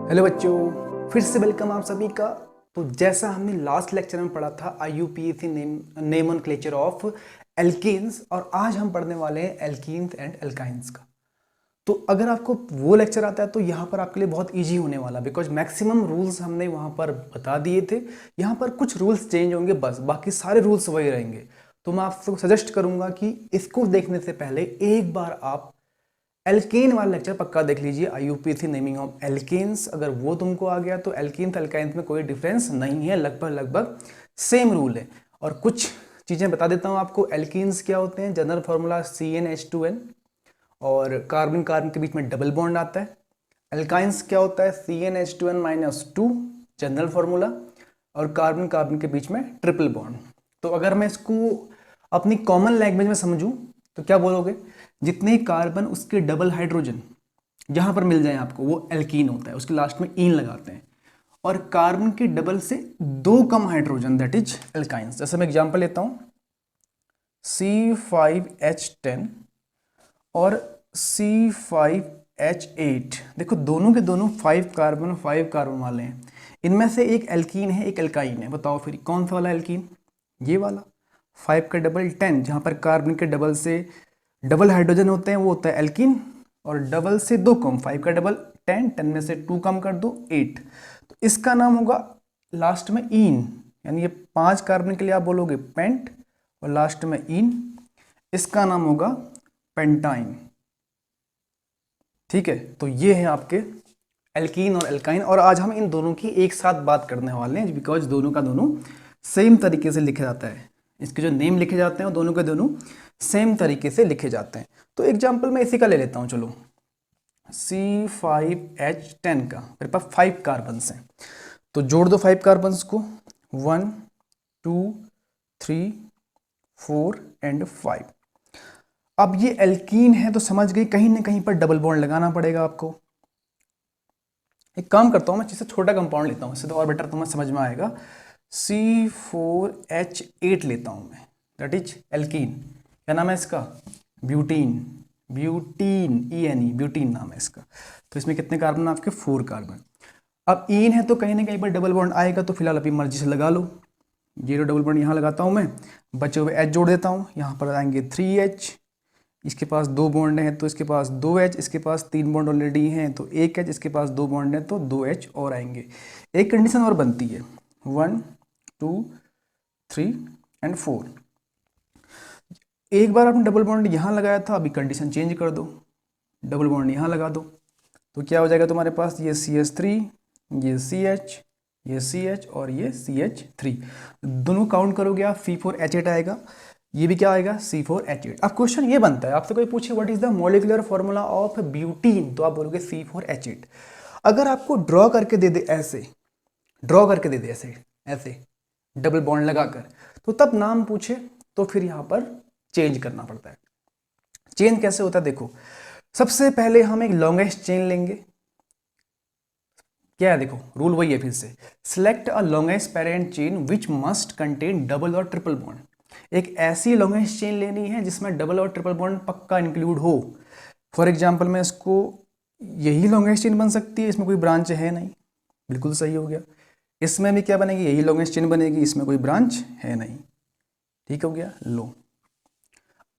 Hello बच्चों, फिर से वेलकम आप सभी का। तो जैसा हमने लास्ट लेक्चर में पढ़ा था IUPAC नोमेनक्लेचर ऑफ एल्केन्स, और आज हम पढ़ने वाले हैं एल्कीन्स एंड एल्काइंस का। तो अगर आपको वो लेक्चर आता है तो यहाँ पर आपके लिए बहुत इजी होने वाला, बिकॉज मैक्सिमम रूल्स हमने वहाँ पर बता दिए थे। यहाँ पर कुछ रूल्स चेंज होंगे बस, बाकी सारे रूल्स वही रहेंगे। तो मैं आपको सजेस्ट करूँगा कि इसको देखने से पहले एक बार आप एल्केन वाला लेक्चर पक्का देख लीजिए, IUPAC नेमिंग ऑफ एल्केन्स। अगर वो तुमको आ गया तो एल्केन्स एल्काइंस में कोई डिफरेंस नहीं है, लगभग सेम रूल है। और कुछ चीज़ें बता देता हूँ आपको। एल्केन्स क्या होते हैं? जनरल फार्मूला CnH2n, और कार्बन कार्बन के बीच में डबल बॉन्ड आता है। एल्काइंस क्या होता है? CnH2n-2, जनरल फार्मूला, और कार्बन कार्बन के बीच में ट्रिपल बॉन्ड। तो अगर मैं इसको अपनी कॉमन लैंग्वेज में समझूं तो क्या बोलोगे? जितने कार्बन उसके डबल हाइड्रोजन जहां पर मिल जाए आपको वो एल्कीन होता है, उसके लास्ट में ईन लगाते हैं। और कार्बन के डबल से दो कम हाइड्रोजन, दैट इज एल्काइंस। जैसे मैं एग्जांपल लेता हूं, C5H10 और C5H8। देखो दोनों के दोनों 5 कार्बन वाले हैं। इनमें से एक एल्कीन है, एक एल्काइन है। बताओ फिर कौन सा वाला एल्कीन? ये वाला। 5 का डबल 10, जहां पर कार्बन के डबल से डबल हाइड्रोजन होते हैं वो होता है एल्कीन। और डबल से दो कम, 5 का डबल 10, 10 में से 2 कम कर दो 8, तो इसका नाम होगा लास्ट में ईन। यानी ये 5 कार्बन के लिए आप बोलोगे पेंट, और लास्ट में ईन, इसका नाम होगा पेंटाइन। ठीक है, तो ये है आपके एल्कीन और एल्काइन। और आज हम इन दोनों की एक साथ बात करने वाले हैं, बिकॉज दोनों का दोनों सेम तरीके से लिखे जाता है। इसके जो नेम लिखे जाते हैं वो दोनों के दोनों सेम तरीके से लिखे जाते हैं। तो एग्जाम्पल मैं इसी का ले लेता हूं। चलो, C5H10 का मेरे पास 5 कार्बन्स हैं, तो जोड़ दो 5 कार्बन्स को। 1 2 3 4 एंड 5। अब ये एल्कीन है तो समझ गई, कहीं ना कहीं पर डबल बॉन्ड लगाना पड़ेगा आपको। एक काम करता हूं, मैं चीज़ से छोटा कंपाउंड लेता हूं, इससे तो और बेटर तुम्हें समझ में आएगा। C4H8 लेता हूं मैं, दैट इज एल्कीन। क्या नाम है इसका? ब्यूटीन। ब्यूटीन, ENE, ब्यूटीन नाम है इसका। तो इसमें कितने कार्बन? आपके 4 कार्बन। अब ईन है तो कहीं ना कहीं पर डबल बॉन्ड आएगा, तो फिलहाल अपनी मर्जी से लगा लो। 0 डबल बॉन्ड यहाँ लगाता हूँ मैं, बचे हुए H जोड़ देता हूँ। यहाँ पर आएंगे 3H, इसके पास 2 बॉन्ड हैं तो इसके पास 2H, इसके पास 3 बॉन्ड ऑलरेडी हैं तो 1H, इसके पास 2 बॉन्ड हैं तो 2H और आएंगे। एक कंडीशन और बनती है, 1 2 3 एंड 4। एक बार आपने डबल बॉन्ड यहाँ लगाया था, अभी कंडीशन चेंज कर दो, डबल बॉन्ड यहाँ लगा दो, तो क्या हो जाएगा तुम्हारे पास? ये CH3, ये CH, ये CH और ये CH3। दोनों काउंट करोगे आप, C4H8 आएगा। ये भी क्या आएगा? C4H8। अब क्वेश्चन ये बनता है, आपसे कोई पूछे what is the molecular formula of butene, तो आप बोलोगे C4H8। अगर आपको ड्रॉ करके दे दे ऐसे, ड्रॉ करके दे दे ऐसे ऐसे डबल बॉन्ड लगाकर, तो तब नाम पूछे तो फिर यहाँ पर चेंज करना पड़ता है। चेंज कैसे होता है देखो, सबसे पहले हम एक लॉन्गेस्ट चेन लेंगे। क्या है देखो, रूल वही है फिर से, select a longest parent chain which must contain double और ट्रिपल बॉन्ड। एक ऐसी लॉन्गेस्ट चेन लेनी है जिसमें डबल और ट्रिपल बॉन्ड पक्का इंक्लूड हो। फॉर एग्जाम्पल मैं इसको, यही लॉन्गेस्ट चेन बन सकती है, इसमें कोई ब्रांच है नहीं, बिल्कुल सही हो गया। इसमें भी क्या बनेगी? यही लॉन्गेस्ट चेन बनेगी, इसमें कोई ब्रांच है नहीं, ठीक हो गया। लो,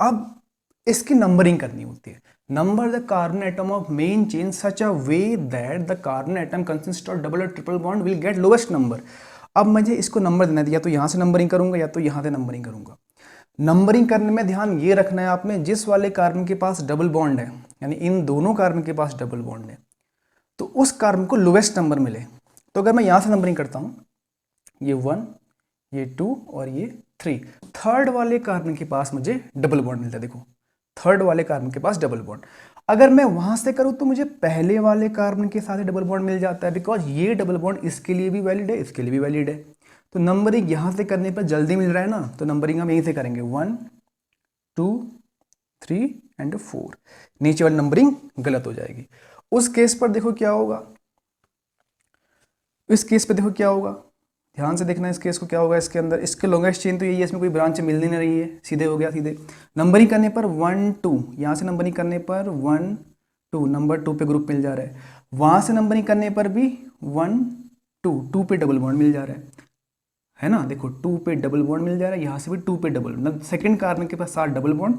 अब इसकी नंबरिंग करनी होती है। Number the carbon atom of main chain such a way that the carbon atom consist of double और triple bond will get lowest number. अब मुझे इसको नंबर देना है, या तो यहाँ से नंबरिंग करूंगा या तो यहाँ से नंबरिंग करूंगा। नंबरिंग करने में ध्यान ये रखना है आप में, जिस वाले कार्बन के पास डबल बॉन्ड है, यानी इन दोनों कार्बन के पास डबल बॉन्ड है, तो उस कार्बन को लोवेस्ट नंबर मिले। तो अगर मैं यहाँ से नंबरिंग करता हूँ, ये 1, ये 2 और ये 3, थर्ड वाले कार्बन के पास मुझे डबल बॉन्ड मिलता है। देखो, थर्ड वाले कार्बन के पास डबल बॉन्ड। अगर मैं वहां से करूं तो मुझे पहले वाले कार्बन के साथ डबल बॉन्ड मिल जाता है, बिकॉज ये डबल बॉन्ड इसके लिए भी वैलिड है, इसके लिए भी वैलिड है। तो नंबरिंग यहां से करने पर जल्दी मिल रहा है ना, तो नंबरिंग हम यहीं से करेंगे, 1 2 3 एंड 4। नीचे वाली नंबरिंग गलत हो जाएगी। उस केस पर देखो क्या होगा, इस केस पर देखो क्या होगा, ध्यान से देखना इस केस को क्या होगा। इसके अंदर इसके लॉन्गेस्ट चेन तो यही है, इसमें कोई ब्रांच मिल नहीं रही है, सीधे हो गया सीधे। नंबरिंग करने पर 1 2, यहाँ से नंबरिंग करने पर 1 2, नंबर 2 पे ग्रुप मिल जा रहा है। वहाँ से नंबरिंग करने पर भी 1 2 पे डबल बॉन्ड मिल जा रहा है ना, देखो 2 पे डबल बॉन्ड मिल जा रहा है, यहाँ से भी 2 पे डबल, मतलब सेकंड कार्बन के साथ डबल बॉन्ड,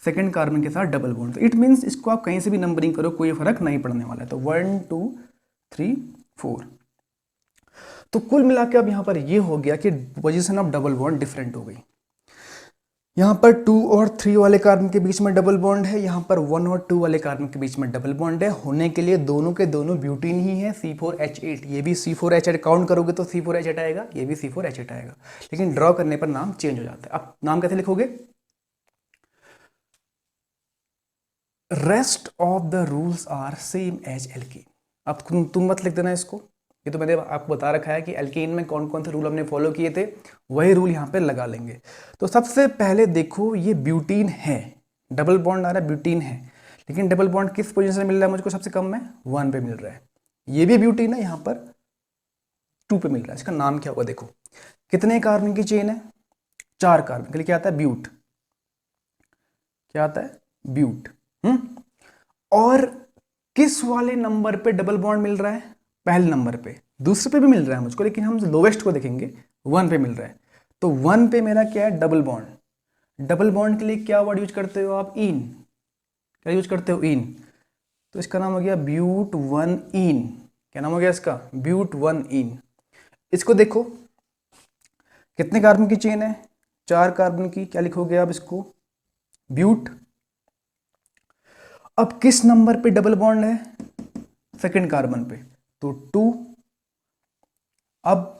सेकंड कार्बन के साथ डबल बॉन्ड। तो इट मीन्स इसको आप कहीं से भी नंबरिंग करो कोई फर्क नहीं पड़ने वाला है। तो 1 2 3 4। तो कुल मिला के अब यहाँ पर ये हो गया कि position of double bond different हो गई। यहाँ पर 2 और 3 वाले कार्बन के बीच में डबल बॉन्ड है, यहाँ पर 1 और 2 वाले कार्बन के बीच में डबल बॉन्ड है। होने के लिए दोनों के दोनों ब्यूटीन ही है, C4H8। ये भी C4H8 काउंट करोगे तो C4H8 आएगा, ये भी C4H8 आएगा, लेकिन ड्रॉ करने पर नाम चेंज हो जाता है। अब नाम कैसे लिखोगे? Rest of the rules are same as alkene. अब तुम मत लिख देना इसको, ये तो मैंने आपको बता रखा है कि एल्कीन में कौन कौन से रूल हमने फॉलो किए थे, वही रूल यहाँ पे लगा लेंगे। तो सबसे पहले देखो ये ब्यूटीन है, डबल बॉन्ड आ रहा है, ब्यूटीन है, लेकिन डबल बॉन्ड किस पोजीशन से मिल रहा है मुझको? सबसे कम में 1 पे मिल रहा है। ये भी ब्यूटीन है, यहाँ पर 2 पे मिल रहा है। इसका नाम क्या होगा? देखो कितने कार्बन की चेन है? 4 कार्बन के लिए क्या आता है? ब्यूट। क्या आता है? ब्यूट। और किस वाले नंबर पे डबल बॉन्ड मिल रहा है? पहले नंबर पे। दूसरे पे भी मिल रहा है मुझको, लेकिन हम लोवेस्ट को देखेंगे, 1 पे मिल रहा है। तो 1 पे मेरा क्या है? Double bond. डबल बॉन्ड के लिए क्या वर्ड यूज करते हो आप? इन। क्या यूज करते हो? इन। तो इसका नाम हो गया ब्यूट 1 इन। क्या नाम हो गया इसका? ब्यूट 1 इन। इसको देखो कितने कार्बन की चेन है? 4 कार्बन की। क्या लिखोगे आप इसको? ब्यूट। अब किस नंबर पे डबल बॉन्ड है? सेकंड कार्बन पे, तो 2। अब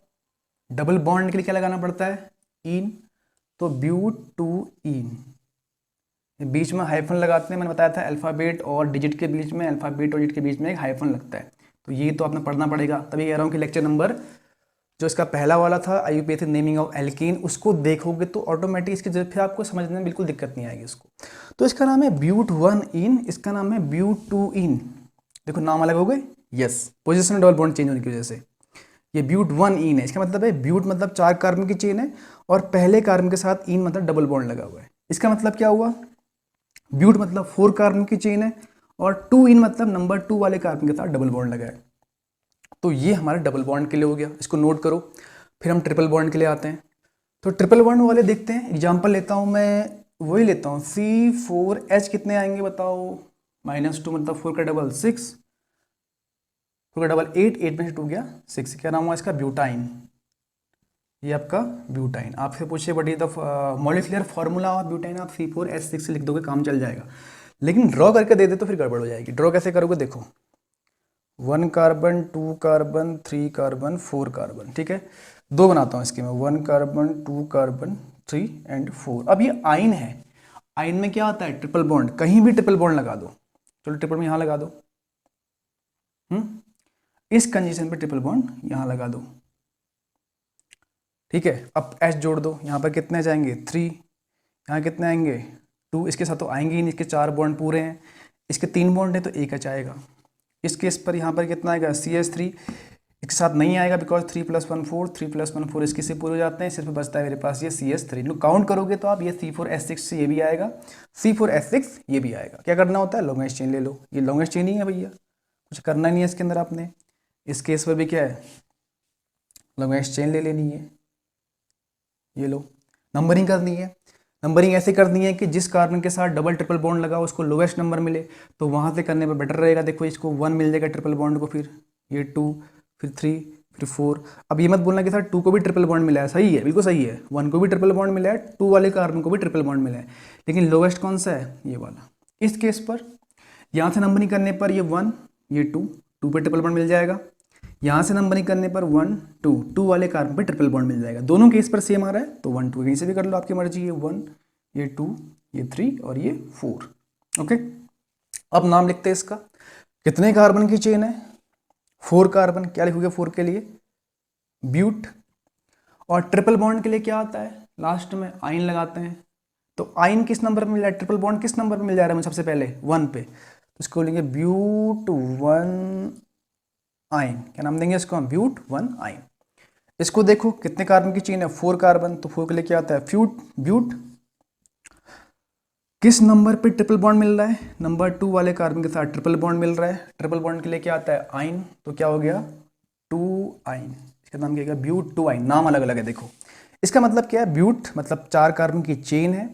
डबल बॉन्ड के लिए क्या लगाना पड़ता है? इन। तो ब्यूट 2 इन। बीच में हाइफन लगाते हैं, मैंने बताया था अल्फाबेट और डिजिट के बीच में, अल्फाबेट और डिजिट के बीच में एक हाइफन लगता है। तो ये तो आपने पढ़ना पड़ेगा, तभी कह रहा हूँ कि लेक्चर नंबर जो इसका पहला वाला था आईयूपीएसी नेमिंग ऑफ एल्कीन, उसको देखोगे तो ऑटोमेटिक इसकी जगह फिर आपको समझने में बिल्कुल दिक्कत नहीं आएगी इसको। तो इसका नाम है ब्यूट 1 इन, इसका नाम है ब्यूट 2 इन। देखो नाम अलग हो गए, yes, position double bond change होने की वजह से। ये ब्यूट 1 इन है, इसका मतलब है ब्यूट मतलब 4 कार्बन की चेन है और पहले कार्बन के साथ इन मतलब डबल बॉन्ड लगा हुआ है। इसका मतलब क्या हुआ? ब्यूट मतलब 4 कार्बन की चेन है और 2 इन मतलब नंबर 2 वाले कार्बन के साथ डबल बॉन्ड लगा है। तो ये हमारे डबल बॉन्ड के लिए हो गया, इसको नोट करो। फिर हम ट्रिपल बॉन्ड के लिए आते हैं। तो ट्रिपल बॉन्ड वाले देखते हैं, एग्जांपल लेता हूँ मैं, वही लेता हूँ C4H। कितने आएंगे बताओ? -2 मतलब 4 का डबल 6, 4 का डबल 8, 8 में से 2 गया 6। क्या नाम हुआ इसका? ब्यूटाइन। ये आपका ब्यूटाइन। आपसे पूछे बट ये the molecular formula of butyne, आप C4H6 लिख दोगे, काम चल जाएगा। लेकिन ड्रॉ करके दे दे तो फिर गड़बड़ हो जाएगी। ड्रॉ कैसे करोगे? देखो 1 कार्बन 2 कार्बन 3 कार्बन 4 कार्बन, ठीक है। 2 बनाता हूँ इसके मैं, 1 कार्बन 2 कार्बन 3 एंड 4। अब ये आइन है, आइन में क्या आता है? Triple bond. कहीं भी ट्रिपल बॉन्ड लगा दो, चलो ट्रिपल में यहाँ लगा दो, इस कंडीशन पे ट्रिपल बॉन्ड यहाँ लगा दो, ठीक है। अब H जोड़ दो, यहाँ पर कितने जाएंगे? 3, यहाँ कितने आएंगे? 2। इसके साथ तो आएंगे ही नहीं, इसके 4 बॉन्ड पूरे हैं, इसके 3 बॉन्ड है तो 1 H आएगा। इस केस पर यहाँ पर कितना आएगा? CH3। इसके साथ नहीं आएगा बिकॉज 3 + 1 4, 3 + 1 4 इसके से पूरे हो जाते हैं, सिर्फ बचता है मेरे पास ये CH3। नो काउंट करोगे तो आप ये C4H6 से ये भी आएगा, C4H6 ये भी आएगा। क्या करना होता है? लॉन्गेस्ट चेन ले लो, ये लॉन्गेस्ट चेन ही है भैया, कुछ करना नहीं है इसके अंदर आपने। इस केस पर भी क्या है? लॉन्गेस्ट चेन ले लेनी है, ये लो। नंबरिंग करनी है, नंबरिंग ऐसे करनी है कि जिस कार्बन के साथ डबल ट्रिपल बॉन्ड लगा उसको लोवेस्ट नंबर मिले, तो वहाँ से करने पर बेटर रहेगा। देखो इसको 1 मिल जाएगा ट्रिपल बॉन्ड को, फिर ये 2, फिर 3, फिर 4। अब ये मत बोलना कि सर 2 को भी ट्रिपल बॉन्ड मिला है, सही है, बिल्कुल सही है, 1 को भी ट्रिपल बॉन्ड मिला है, 2 वाले कार्बन को भी ट्रिपल बॉन्ड मिला है, लेकिन लोवेस्ट कौन सा है? ये वाला। इस केस पर यहाँ से नंबरिंग करने पर ये 1, ये 2 पे ट्रिपल बॉन्ड मिल जाएगा। यहाँ से नंबरिंग करने पर 1 2 वाले कार्बन पे ट्रिपल बॉन्ड मिल जाएगा। दोनों केस पर सेम आ रहा है तो 1 2 कहीं से भी कर लो, आपकी मर्जी। ये 1, ये 2, ये 3 और ये 4। ओके, अब नाम लिखते हैं इसका। कितने कार्बन की चेन है? 4 कार्बन। क्या लिखोगे 4 के लिए? ब्यूट। और ट्रिपल बॉन्ड के लिए क्या आता है? लास्ट में आइन लगाते हैं। तो आइन किस नंबर पर मिल रहा है? ट्रिपल बॉन्ड किस नंबर पर मिल जा रहा है मुझे? सबसे पहले 1 पे, तो इसको लेंगे ब्यूट 1 आइन। क्या नाम देंगे इसको हम? ब्यूट 1 आइन। इसको देखो कितने कार्बन की चेन है? 4 कार्बन, तो 4 के लिए क्या आता है? ब्यूट। किस नंबर पे ट्रिपल बॉन्ड मिल रहा है? नंबर 2 वाले कार्बन के साथ ट्रिपल बॉन्ड मिल रहा है। ट्रिपल बॉन्ड के लिए क्या आता है? आइन। तो क्या हो गया? 2 आइन। इसका नाम क्या है? ब्यूट 2 आइन। नाम अलग अलग है देखो। इसका मतलब क्या है? ब्यूट मतलब 4 कार्बन की चेन है।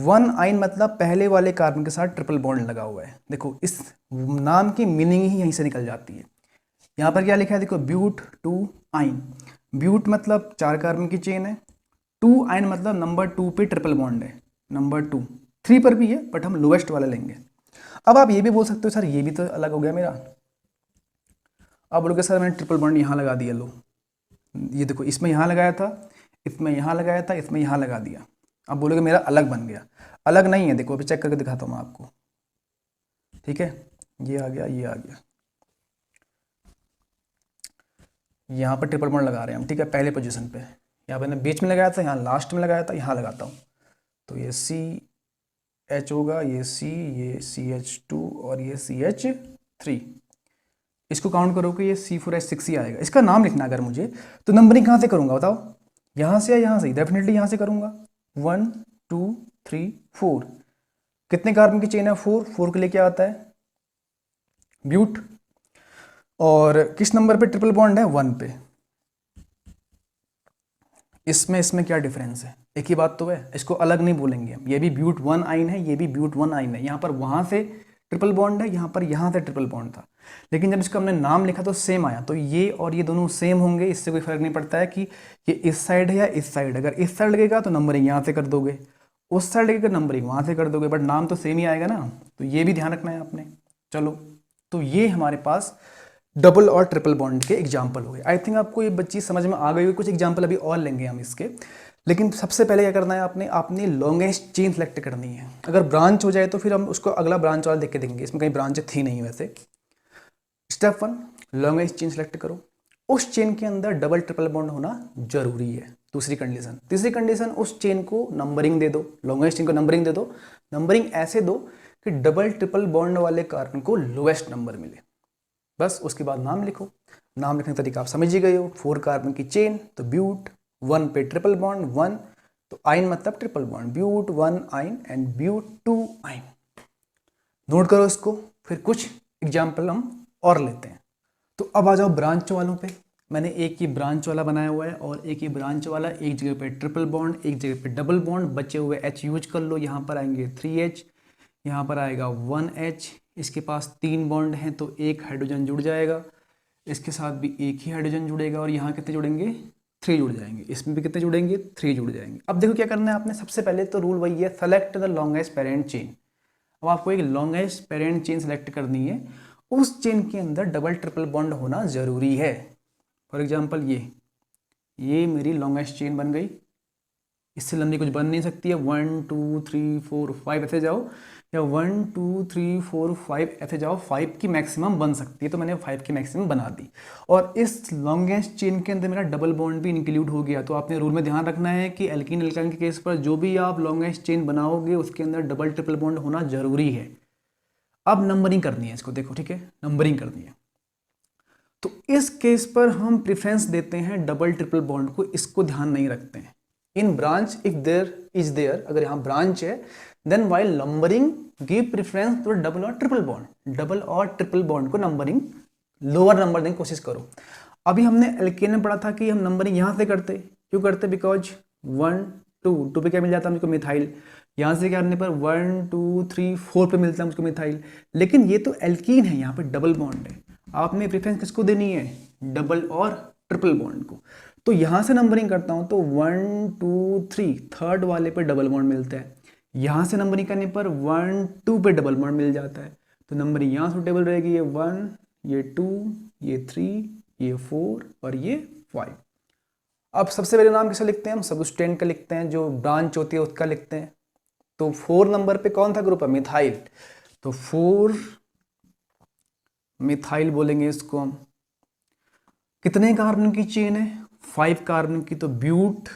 1 आइन मतलब पहले वाले कार्बन के साथ ट्रिपल बॉन्ड लगा हुआ है। देखो इस नाम की मीनिंग ही यहीं से निकल जाती है। यहाँ पर क्या लिखा है? देखो ब्यूट 2 आइन। ब्यूट मतलब 4 कार्बन की चेन है। 2 आइन मतलब नंबर 2 पे ट्रिपल बॉन्ड है। नंबर 2, 3 पर भी है बट हम लोएस्ट वाला लेंगे। अब आप ये भी बोल सकते हो सर ये भी तो अलग हो गया मेरा। अब बोलोगे सर मैंने ट्रिपल बॉन्ड यहाँ लगा दिया। लो ये देखो, इसमें यहाँ लगाया था, इसमें यहाँ लगाया था, इसमें यहाँ लगा दिया। अब बोलोगे मेरा अलग बन गया। अलग नहीं है, देखो अभी चेक करके दिखाता हूँ मैं आपको। ठीक है, ये आ गया, ये आ गया। यहाँ पर ट्रिपल बॉन्ड लगा रहे हैं हम। ठीक है, पहले पोजीशन पे यहाँ मैंने बीच में लगाया था, यहाँ लास्ट में लगाया था, यहाँ लगाता हूँ। तो ये CH होगा, ये C, ये CH2 और ये CH3। इसको काउंट करो कि ये C4H6 ही आएगा। इसका नाम लिखना अगर मुझे, तो नंबरिंग कहाँ से करूँगा बताओ? यहाँ से या यहाँ से? डेफिनेटली यहाँ से करूँगा। 1 2 3 4। कितने कार्बन की चेन है? 4। 4 के लिए क्या आता है? ब्यूट। और किस नंबर पे ट्रिपल बॉन्ड है? 1 पे। इसमें क्या डिफरेंस है? एक ही बात तो है, इसको अलग नहीं बोलेंगे हम। ये भी ब्यूट 1 आइन है, ये भी ब्यूट 1 आइन है। यहाँ पर वहाँ से ट्रिपल बॉन्ड है, यहाँ पर यहाँ से ट्रिपल बॉन्ड था, लेकिन जब इसका हमने नाम लिखा तो सेम आया। तो ये और ये दोनों सेम होंगे, इससे कोई फर्क नहीं पड़ता है कि ये इस साइड है या इस साइड। अगर इस साइड लगेगा तो नंबरिंग यहाँ से कर दोगे, उस साइड लगेगा नंबरिंग वहाँ से कर दोगे, बट नाम तो सेम ही आएगा ना। तो ये भी ध्यान रखना है आपने। चलो, तो ये हमारे पास डबल और ट्रिपल बॉन्ड के एग्जाम्पल हो गए। आई थिंक आपको ये चीज़ समझ में आ गई होगी। कुछ एग्जाम्पल अभी और लेंगे हम इसके, लेकिन सबसे पहले क्या करना है आपने लॉन्गेस्ट चेन सेलेक्ट करनी है। अगर ब्रांच हो जाए तो फिर हम उसको अगला ब्रांच वाला देख के देखेंगे। इसमें कहीं ब्रांच थी नहीं वैसे। स्टेप 1, लॉन्गेस्ट चेन सेलेक्ट करो। उस चेन के अंदर डबल ट्रिपल बॉन्ड होना जरूरी है। दूसरी कंडीशन, तीसरी कंडीशन, उस चेन को नंबरिंग दे दो। लॉन्गेस्ट चेन को नंबरिंग दे दो। नंबरिंग ऐसे दो कि डबल ट्रिपल बॉन्ड वाले कार्बन को लोएस्ट नंबर मिले। बस उसके बाद नाम लिखो। नाम लिखने का तरीका आप समझ ही गए हो। 4 कार्बन की चेन तो ब्यूट, 1 पे ट्रिपल बॉन्ड 1, तो आइन मतलब ट्रिपल बॉन्ड, ब्यूट 1 आइन एंड ब्यूट 2 आइन। नोट करो इसको। फिर कुछ एग्जाम्पल हम और लेते हैं। तो अब आ जाओ ब्रांच वालों पे। मैंने एक ही ब्रांच वाला बनाया हुआ है और एक ही ब्रांच वाला। एक जगह पे ट्रिपल बॉन्ड, एक जगह पे डबल बॉन्ड। बचे हुए H यूज कर लो। यहाँ पर आएंगे 3H, यहाँ पर आएगा 1H। इसके पास 3 बॉन्ड हैं तो एक हाइड्रोजन जुड़ जाएगा। इसके साथ भी एक ही हाइड्रोजन जुड़ेगा और यहाँ कितने जुड़ेंगे? 3 जुड़ जाएंगे। इसमें भी कितने जुड़ेंगे? 3 जुड़ जाएंगे। अब देखो क्या करना है आपने। सबसे पहले तो रूल वही है, select the longest parent chain. अब आपको एक लॉन्गेस्ट पेरेंट चेन सेलेक्ट करनी है। उस चेन के अंदर डबल ट्रिपल बॉन्ड होना जरूरी है। फॉर एग्जाम्पल ये मेरी लॉन्गेस्ट चेन बन गई। इससे लंबी कुछ बन नहीं सकती है। 1 2 3 4 5 ऐसे जाओ, या 1 2 3 4 5 ऐसे जाओ। 5 की मैक्सिमम बन सकती है, तो मैंने 5 की मैक्सिमम बना दी। और इस लॉन्गेस्ट चेन के अंदर मेरा डबल बॉन्ड भी इंक्लूड हो गया। तो आपने रूल में ध्यान रखना है कि एल्कीन एल्काइन के केस पर जो भी आप लॉन्गेस्ट चेन बनाओगे उसके अंदर डबल ट्रिपल बॉन्ड होना जरूरी है। अब नंबरिंग करनी है इसको, देखो ठीक है, नंबरिंग करनी है। तो इस केस पर हम प्रेफरेंस देते हैं डबल ट्रिपल बॉन्ड को। इसको ध्यान नहीं रखते हैं। In branch if there is there, अगर यहाँ ब्रांच है, then while numbering give preference to double और ट्रिपल बॉन्ड। डबल और ट्रिपल बॉन्ड को नंबरिंग लोअर नंबर देने की कोशिश करो। अभी हमने एल्केन में पढ़ा था कि हम नंबरिंग यहाँ से करते। क्यों करते? बिकॉज 1 2 पे क्या मिल जाता है मुझको? मिथाइल। यहाँ से क्या करने पर 1 2 3 4 पे मिलता है मुझको मिथाइल। लेकिन ये तो एल्कीन है, यहाँ पे डबल बॉन्ड है। आपने प्रेफरेंस किसको देनी है? डबल और ट्रिपल बॉन्ड को। तो यहाँ से नंबरिंग करता हूँ तो 1 2 3 थर्ड वाले पे डबल बॉन्ड मिलता है। यहाँ से नंबरिंग करने पर 1 2 पे डबल बॉन्ड मिल जाता है। तो नंबरिंग यहाँ सुटेबल रहेगी। ये 1, ये 2, ये 3, ये 4 और ये 5। अब सबसे पहले नाम किसे लिखते हैं हम? सबस्टेंट का लिखते हैं। जो ब्रांच होती है उसका लिखते हैं। तो 4 नंबर पे कौन था ग्रुप है? मिथाइल। तो 4 मिथाइल बोलेंगे इसको हम। कितने कार्बन की चेन है? 5 कार्बन की। तो ब्यूट।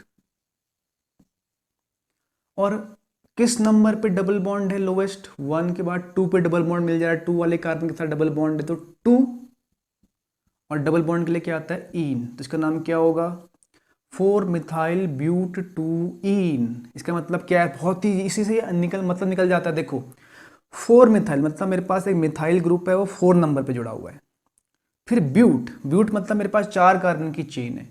और किस नंबर पे डबल बॉन्ड है? लोवेस्ट। 1 के बाद 2 पे डबल बॉन्ड मिल जा रहा है। 2 वाले कार्बन के साथ डबल बॉन्ड है तो 2। और डबल बॉन्ड के लिए क्या आता है? इन। तो इसका नाम क्या होगा? 4 मिथाइल ब्यूट 2 ईन। इसका मतलब क्या है, बहुत ही इसी से निकल जाता है। देखो 4 मिथाइल मतलब मेरे पास एक मिथाइल ग्रुप है, वो 4 नंबर पे जुड़ा हुआ है। फिर ब्यूट, ब्यूट मतलब मेरे पास 4 कार्बन की चेन है,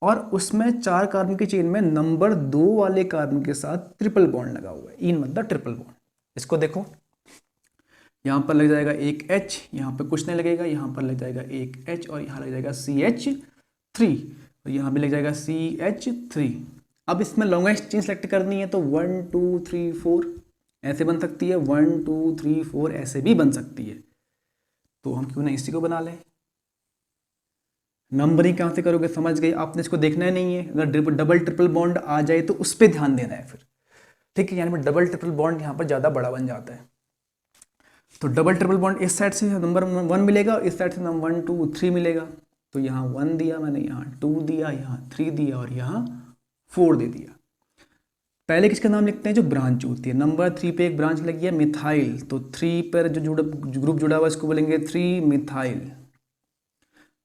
और उसमें 4 कार्बन की चेन में नंबर 2 वाले कार्बन के साथ ट्रिपल बॉन्ड लगा हुआ है। इन मतलब ट्रिपल बॉन्ड। इसको देखो, यहाँ पर लग जाएगा एक H, यहाँ पर कुछ नहीं लगेगा, यहाँ पर लग जाएगा एक H और यहाँ लग जाएगा CH3, और यहाँ भी लग जाएगा CH3। अब इसमें लॉन्गेस्ट चेन सेलेक्ट करनी है तो 1 2 3 4 ऐसे बन सकती है, 1 2 3 4 ऐसे भी बन सकती है। तो हम क्यों ना इसी को बना लें। नंबरिंग कहाँ से करोगे, समझ गए, आपने इसको देखना ही नहीं है। अगर डबल ट्रिपल बॉन्ड आ जाए तो उस पर ध्यान देना है फिर, ठीक है। यानी मैं डबल ट्रिपल बॉन्ड यहाँ पर ज़्यादा बड़ा बन जाता है। तो डबल ट्रिपल बॉन्ड इस साइड से नंबर 1 मिलेगा, इस साइड से नंबर 1 2 3 मिलेगा। तो यहाँ 1 दिया मैंने, यहाँ 2 दिया, यहाँ 3 दिया और यहाँ 4 दे दिया। पहले किसका नाम लिखते हैं, जो ब्रांच होती है। नंबर 3 पे एक ब्रांच लगी है मिथाइल, तो 3 पर जो ग्रुप जुड़ा हुआ है इसको बोलेंगे 3 मिथाइल।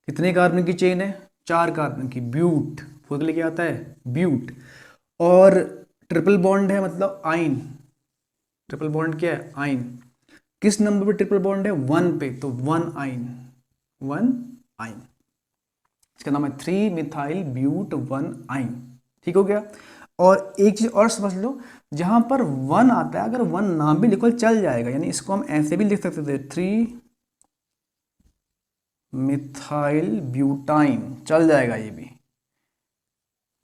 कितने कार्बन की चेन है, 4 कार्बन की। ब्यूट, फोर के लिए क्या आता है, ब्यूट। और ट्रिपल बॉन्ड है मतलब आइन। ट्रिपल बॉन्ड क्या है, आइन। किस नंबर पे ट्रिपल बॉन्ड है, 1 पे, तो 1 आइन, 1 आइन। इसका नाम है 3 मिथाइल ब्यूट 1 आइन। ठीक हो गया। और एक चीज और समझ लो, जहां पर 1 आता है, अगर 1 नाम भी लिखो चल जाएगा। यानी इसको हम ऐसे भी लिख सकते थे, 3 मिथाइल ब्यूटाइन, चल जाएगा ये भी।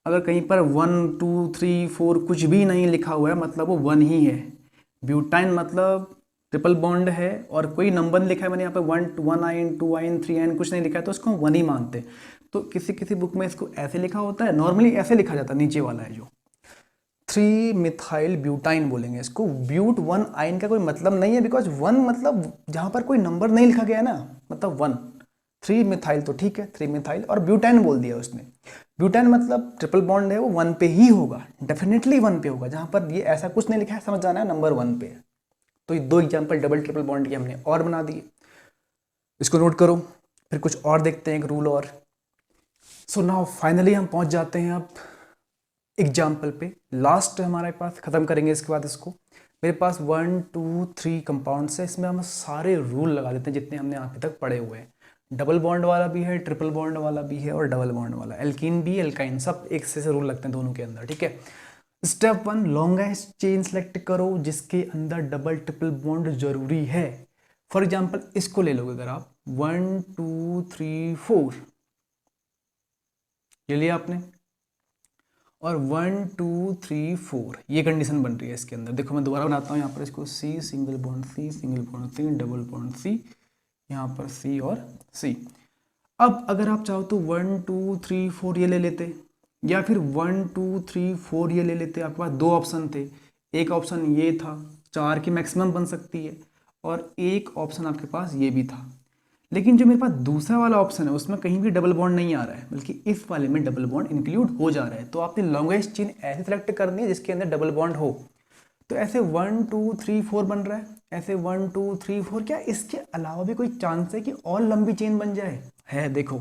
अगर कहीं पर 1 2 3 4 कुछ भी नहीं लिखा हुआ है मतलब वो 1 ही है। ब्यूटाइन मतलब ट्रिपल बॉन्ड है और कोई नंबर नहीं लिखा है, मैंने यहाँ पे 1 आइन 2 आइन 3 आइन कुछ नहीं लिखा है, तो उसको हम 1 ही मानते हैं। तो किसी किसी बुक में इसको ऐसे लिखा होता है, नॉर्मली ऐसे लिखा जाता है, नीचे वाला है जो 3 मिथाइल ब्यूटाइन बोलेंगे इसको। ब्यूट 1 आइन का कोई मतलब नहीं है, बिकॉज 1 मतलब जहाँ पर कोई नंबर नहीं लिखा गया है ना, मतलब 1। 3 मिथाइल तो ठीक है, 3 मिथाइल, और ब्यूटाइन बोल दिया उसने। ब्यूटाइन मतलब ट्रिपल बॉन्ड है, वो 1 पे ही होगा, डेफिनेटली 1 पे होगा। जहाँ पर ये ऐसा कुछ नहीं लिखा है, समझ जाना है नंबर 1 पे है। तो ये 2 एग्जाम्पल डबल ट्रिपल बॉन्ड के हमने और बना दिए, इसको नोट करो। फिर कुछ और देखते हैं, एक रूल और। सो नाउ फाइनली हम पहुंच जाते हैं अब एग्जाम्पल पे। लास्ट हमारे पास खत्म करेंगे इसके बाद इसको। मेरे पास 1 2 3 कंपाउंड्स है, इसमें हम सारे रूल लगा देते हैं जितने हमने अभी तक पढ़े हुए हैं। डबल बॉन्ड वाला भी है, ट्रिपल बॉन्ड वाला भी है और डबल बॉन्ड वाला, एल्कीन भी एल्काइन, सब एक से रूल लगते हैं दोनों के अंदर, ठीक है। स्टेप 1, लॉन्गेस्ट चेन सेलेक्ट करो जिसके अंदर डबल ट्रिपल बॉन्ड जरूरी है। फॉर एग्जाम्पल इसको ले लोगे अगर आप, 1 2 3 4 ये लिया आपने, और 1 2 3 4 ये कंडीशन बन रही है इसके अंदर। देखो मैं दोबारा बनाता हूँ यहाँ पर इसको, C single bond C single bond C double bond C, यहाँ पर C और C। अब अगर आप चाहो तो 1 2 3 4 ये ले लेते, या फिर 1 2 3 4 ये ले लेते। आपके पास 2 ऑप्शन थे, एक ऑप्शन ये था, 4 की मैक्सिमम बन सकती है, और एक ऑप्शन आपके पास ये भी था। लेकिन जो मेरे पास दूसरा वाला ऑप्शन है उसमें कहीं भी डबल बॉन्ड नहीं आ रहा है, बल्कि इस वाले में डबल बॉन्ड इंक्लूड हो जा रहा है। तो आपने लॉन्गेस्ट चेन ऐसे सेलेक्ट करनी है जिसके अंदर डबल बॉन्ड हो। तो ऐसे 1 2 3 4 बन रहा है, ऐसे 1 2 3 4। क्या इसके अलावा भी कोई चांस है कि और लंबी चेन बन जाए? है, देखो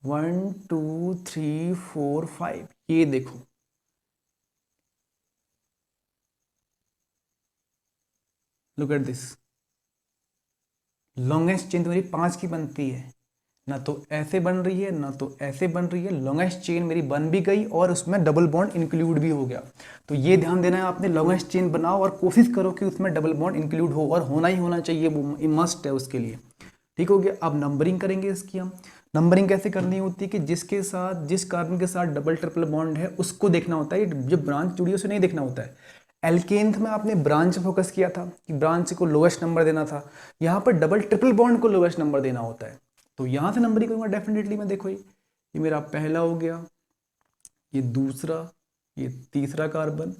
1 2 3 4 5, ये देखो, look at this. Longest chain तो मेरी 5 की बनती है, ना तो ऐसे बन रही है ना तो ऐसे बन रही है। लॉन्गेस्ट चेन मेरी बन भी गई और उसमें डबल बॉन्ड इंक्लूड भी हो गया। तो ये ध्यान देना है, आपने लॉन्गेस्ट चेन बनाओ और कोशिश करो कि उसमें डबल बॉन्ड इंक्लूड हो, और होना ही होना चाहिए, वो मस्ट है उसके लिए। ठीक हो गया। अब नंबरिंग करेंगे इसकी हम। नंबरिंग कैसे करनी होती है कि जिसके साथ, जिस कार्बन के साथ डबल ट्रिपल बॉन्ड है उसको देखना होता है, जो ब्रांच जुड़ी है उसे नहीं देखना होता है। एल्केन्थ में आपने ब्रांच फोकस किया था कि ब्रांच को लोएस्ट नंबर देना था, यहाँ पर डबल ट्रिपल बॉन्ड को लोएस्ट नंबर देना होता है। तो यहाँ से नंबरिंग करूँगा डेफिनेटली मैं। देखो ये मेरा पहला हो गया, ये दूसरा, ये तीसरा कार्बन,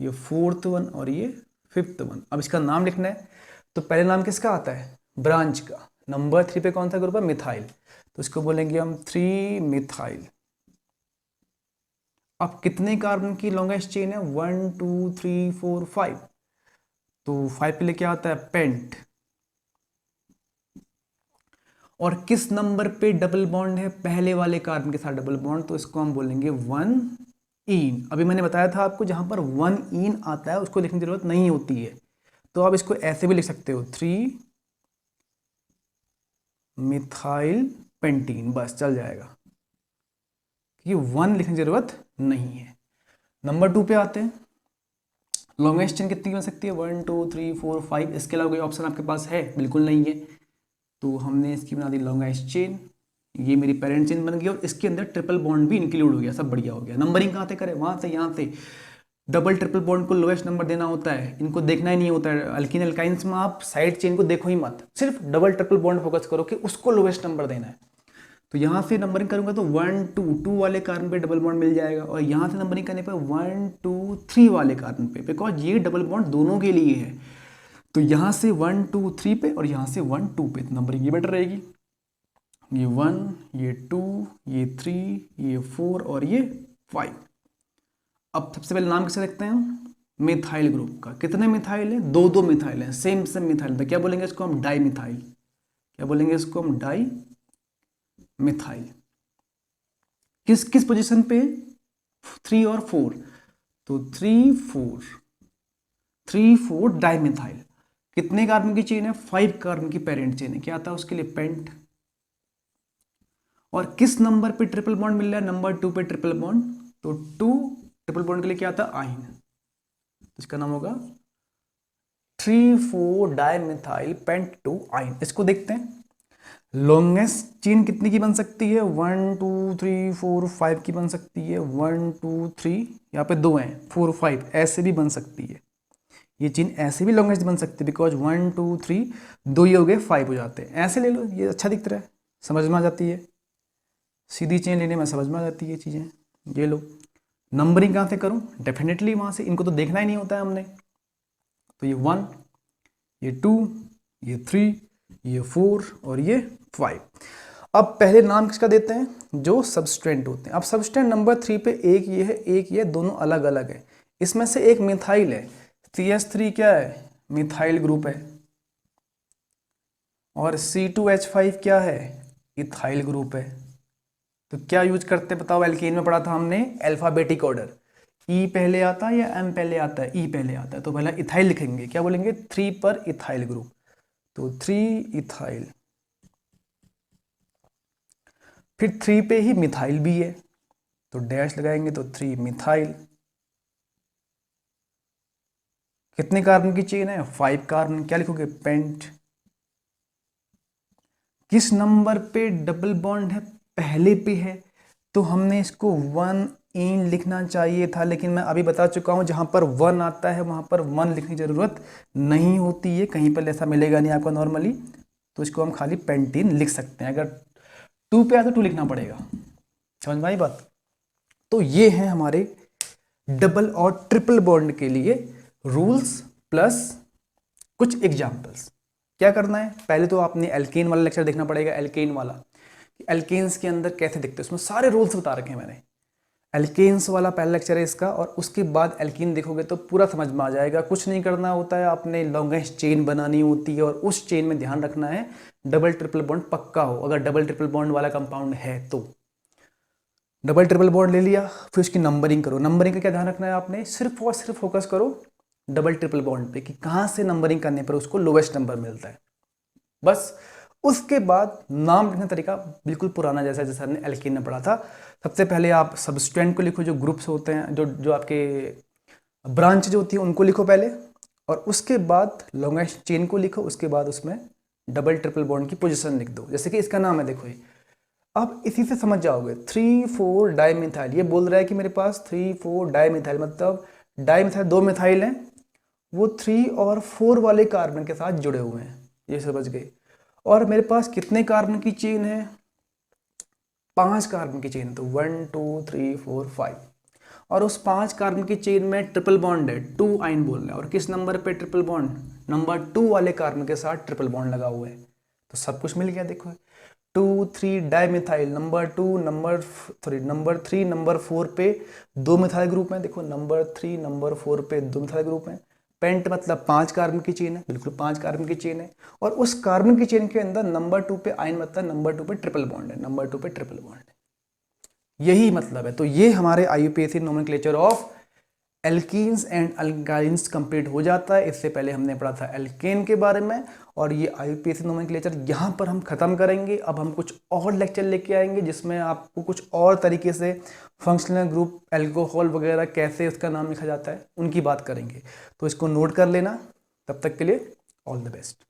ये फोर्थ वन और ये फिफ्थ वन। अब इसका नाम लिखना है, तो पहले नाम किसका आता है, ब्रांच का। नंबर 3 पे कौन सा ग्रुप है, मिथाइल, तो इसको बोलेंगे हम 3 मिथाइल। अब कितने कार्बन की लॉन्गेस्ट चेन है, 1 2 3 4 5। तो 5 पे लिए क्या आता है, पेंट। और किस नंबर पे डबल बॉन्ड है, पहले वाले कार्बन के साथ डबल बॉन्ड, तो इसको हम बोलेंगे 1 इन। अभी मैंने बताया था आपको जहां पर 1 इन आता है उसको लिखने की जरूरत नहीं होती है, तो आप इसको ऐसे भी लिख सकते हो 3 मिथाइल पेंटीन, बस चल जाएगा, क्योंकि 1 लिखने की जरूरत नहीं है। नंबर 2 पे आते हैं। लॉन्गेस्ट चेन कितनी बन सकती है, 1 2 3 4 5, इसके अलावा कोई ऑप्शन आपके पास है, बिल्कुल नहीं है, तो हमने इसकी बना दी लॉन्गेस्ट चेन। ये मेरी पेरेंट चेन बन गई और इसके अंदर ट्रिपल बॉन्ड भी इंक्लूड हो गया, सब बढ़िया हो गया। नंबरिंग कहाँ से करें, वहाँ से, यहाँ से। डबल ट्रिपल बॉन्ड को लोएस्ट नंबर देना होता है, इनको देखना ही नहीं होता है। अल्कीन अल्काइंस में आप साइड चेन को देखो ही मत, सिर्फ डबल ट्रिपल बॉन्ड फोकस करो कि उसको लोएस्ट नंबर देना है। तो यहाँ से नंबरिंग करूंगा तो 1 2 2 वाले कार्बन पे डबल बॉन्ड मिल जाएगा, और यहाँ से नंबरिंग करने पे 1 2 3 वाले कार्बन पे, बिकॉज ये डबल बॉन्ड दोनों के लिए है। तो यहाँ से 1 2 3 पे और यहाँ से 1 2 पे, नंबरिंग ये बेटर रहेगी। ये 1, ये 2, ये 3, ये 4 और ये 5। अब सबसे पहले नाम कैसे रखते हैं, मिथाइल ग्रुप का। कितने मिथाइल है, 2 मिथाइल है, सेम सेम मिथाइल। तो क्या बोलेंगे इसको हम, डाई मिथाइल। क्या बोलेंगे इसको हम, डाई मिथाइल। किस किस पोजीशन पे, 3 और 4, तो 3 4 डाई मिथाइल। कितने कार्बन की चेन है, 5 कार्बन की पेरेंट चेन है, क्या आता है उसके लिए, पेंट। और किस नंबर पे ट्रिपल बॉन्ड मिल रहा है, नंबर 2 पे ट्रिपल बॉन्ड, तो 2 ट्रिपल बॉन्ड के लिए क्या आता है, आइन, तो इसका नाम होगा 3 4 डाई मिथाइल पेंट 2 आइन। इसको देखते हैं, लॉन्गेस्ट चेन कितनी की बन सकती है, 1 2 3 4 5 की बन सकती है, 1 2 3, यहाँ पे 2 हैं, 4 5 ऐसे भी बन सकती है। ये चेन ऐसे भी लॉन्गेस्ट बन सकती है, बिकॉज 1 2 3 2 ही हो गए, 5 हो जाते हैं। ऐसे ले लो, ये अच्छा दिख रहा है, समझ में आ जाती है, सीधी चेन लेने में समझ में आ जाती है चीज़ें। ये लो, नंबरिंग कहाँ से करूँ, डेफिनेटली वहाँ से, इनको तो देखना ही नहीं होता है हमने। तो ये 1, ये 2, ये 3, ये 4 और ये 5। अब पहले नाम किसका देते हैं, जो सबस्टेंट होते हैं। अब सबस्टेंट नंबर 3 पे एक ये है, एक ये, दोनों अलग अलग है। इसमें से एक मिथाइल है, CH3 क्या है, मिथाइल ग्रुप है, और C2H5 क्या है, इथाइल ग्रुप है। तो क्या यूज करते हैं बताओ, एल्केन में पढ़ा था हमने अल्फाबेटिक ऑर्डर, ई पहले आता है या एम पहले आता है, ई पहले आता है, तो पहला इथाइल लिखेंगे, क्या बोलेंगे, 3 पर इथाइल ग्रुप, तो 3 इथाइल। फिर 3 पे ही मिथाइल भी है, तो डैश लगाएंगे, तो 3 मिथाइल। कितने कार्बन की चेन है, 5 कार्बन, क्या लिखोगे, पेंट। किस नंबर पे डबल बॉन्ड है, पहले पे है, तो हमने इसको 1 इन लिखना चाहिए था, लेकिन मैं अभी बता चुका हूं जहां पर 1 आता है वहां पर 1 लिखने की जरूरत नहीं होती है, कहीं पर ऐसा मिलेगा नहीं आपको नॉर्मली, तो इसको हम खाली पेंटीन लिख सकते हैं। अगर 2 पे आया तो 2 लिखना पड़ेगा, समझ में आई बात। तो ये है हमारे डबल और ट्रिपल बॉन्ड के लिए रूल्स प्लस कुछ एग्जाम्पल्स। क्या करना है, पहले तो आपने एल्केन वाला लेक्चर देखना पड़ेगा, एल्केन वाला, एल्केन्स के अंदर कैसे दिखते हैं, उसमें सारे रूल्स बता रखे हैं मैंने। एल्केन्स वाला पहला लेक्चर है इसका, और उसके बाद एल्कीन देखोगे तो पूरा समझ में आ जाएगा। कुछ नहीं करना होता है, आपने लॉन्गेस्ट चेन बनानी होती है, और उस चेन में ध्यान रखना है डबल ट्रिपल बॉन्ड पक्का हो। अगर डबल ट्रिपल बॉन्ड वाला कंपाउंड है तो डबल ट्रिपल बॉन्ड ले लिया, फिर उसकी नंबरिंग करो। नंबरिंग का क्या ध्यान रखना है आपने, सिर्फ और सिर्फ फोकस करो डबल ट्रिपल बॉन्ड पे कि कहाँ से नंबरिंग करने पर उसको लोवेस्ट नंबर मिलता है, बस। उसके बाद नाम लिखने का तरीका बिल्कुल पुराना जैसा जैसा हमने एल्कीन में पढ़ा था। सबसे पहले आप सबस्टेंट को लिखो, जो ग्रुप्स होते हैं, जो आपके ब्रांच जो होती है उनको लिखो पहले, और उसके बाद लॉन्गेस्ट चेन को लिखो, उसके बाद उसमें डबल ट्रिपल बॉन्ड की पोजीशन लिख दो, जैसे कि इसका नाम है, देखो ये। अब इसी से समझ जाओगे 3 4 डाइमिथाइल, ये बोल रहा है कि मेरे पास 3 4 डाइमिथाइल, मतलब डाइमिथाइल 2 मिथाइल हैं, वो 3 और 4 वाले कार्बन के साथ जुड़े हुए हैं, ये समझ गए। और मेरे पास कितने कार्बन की चेन है, 5 कार्बन की चेन, तो 1 2 3 4 5, और उस 5 कार्बन की चेन में ट्रिपल बॉन्ड है, 2 आइन बोल रहे हैं, और किस नंबर पे ट्रिपल बॉन्ड, नंबर 2 वाले कार्बन के साथ ट्रिपल बॉन्ड लगा हुआ है, तो सब कुछ मिल गया। देखो 2 3 डाइमिथाइल, नंबर 3 नंबर 4 पे 2 मिथाइल ग्रुप हैं, देखो नंबर 3 नंबर 4 पे 2 मिथाइल ग्रुप हैं, पेंट मतलब 5 कार्बन की चेन है, बिल्कुल 5 कार्बन की चेन है, और उस कार्बन की चेन के अंदर नंबर 2 पे आयन मतलब नंबर 2 पे ट्रिपल बॉन्ड है, नंबर 2 पे ट्रिपल बॉन्ड है, यही मतलब है। तो ये हमारे IUPAC nomenclature of alkenes and alkynes complete हो जाता है। इससे पहले हमने पढ़ा था एल्केन के बारे में, और ये IUPAC नोमेनक्लेचर यहाँ पर हम खत्म करेंगे। अब हम कुछ और लेक्चर लेके आएंगे जिसमें आपको कुछ और तरीके से फंक्शनल ग्रुप, एल्कोहल वगैरह कैसे उसका नाम लिखा जाता है उनकी बात करेंगे। तो इसको नोट कर लेना। तब तक के लिए ऑल द बेस्ट।